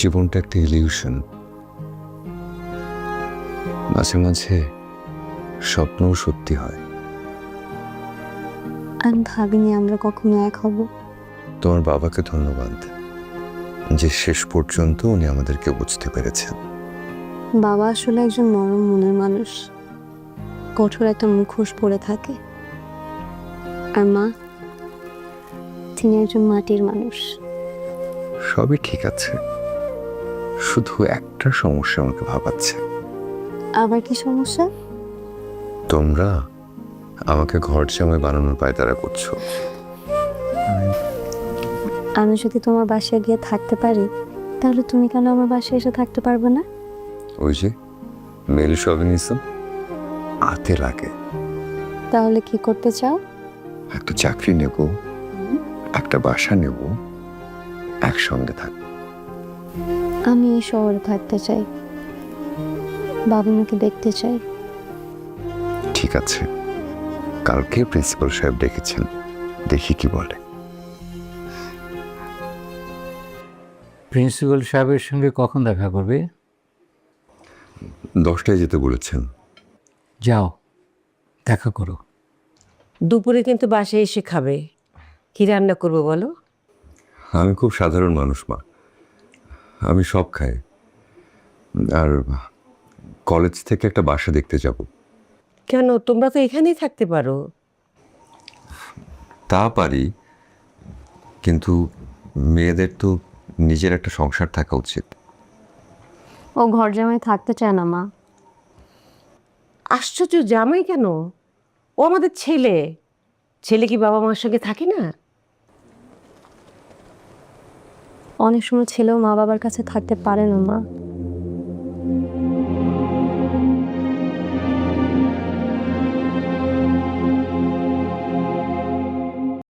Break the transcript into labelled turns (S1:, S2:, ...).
S1: জীবনটা একটা ইলিউশন। মাঝে মাঝে স্বপ্নও সত্যি হয়।
S2: আমি ভাবিনি আমরা কখনো এক হব।
S1: তোমার বাবাকে ধন্যবাদ যে শেষ পর্যন্ত উনি আমাদেরকে বুঝতে পেরেছেন।
S2: বাবা আসলে একজন নরম মনের মানুষ, কঠোর একটা মুখোশ পরে থাকে। আর মা, তিনি একজন মাটির মানুষ।
S1: সবই ঠিক আছে, শুধু একটা সমস্যা আমাকে ভাবাচ্ছে।
S2: আবার কি সমস্যা?
S1: তোমরা আমাকে ঘর জামাই বানানোর পায়তারা করছো।
S2: আমি যদি তোমার বাসায় গিয়ে থাকতে পারি, তাহলে তুমি কেন আমার বাসায় এসে থাকতে পারবে না?
S1: ওই যে মেল শভিনিজম হাতে লাগে।
S2: তাহলে কি করতে চাও?
S1: একটা চাকরি নেব, একটা বাসা নেব, একসঙ্গে থাকবো।
S2: আমি এই শহরে থাকতে চাই, বাবা মাকে দেখতে চাই।
S1: ঠিক আছে, কালকে প্রিন্সিপাল সাহেব ডেকেছেন, দেখি কি বলে।
S3: প্রিন্সিপাল সাহেবের সঙ্গে কখন দেখা করবে?
S1: 10টায় যেতে বলেছেন।
S3: যাও, দেখা করো।
S4: দুপুরে কিন্তু বাসায় এসে খাবে। কি রান্না করবো বলো?
S1: আমি খুব সাধারণ মানুষ মা, আমি সব খাই। আর কলেজ থেকে একটা বাসা দেখতে যাব।
S4: কেন, তোমরা তো এখানেই থাকতে পারো।
S1: তা পারি, কিন্তু মেয়েদের তো নিজের একটা সংসার থাকা উচিত।
S2: ও ঘর জামাই থাকতে চায় না মা।
S4: আশ্চর্য, জামাই কেন? ও আমাদের ছেলে। ছেলে কি বাবা মার সঙ্গে থাকে না?
S2: অনেক সময় ছেলেও মা বাবার কাছে থাকতে পারে না মা।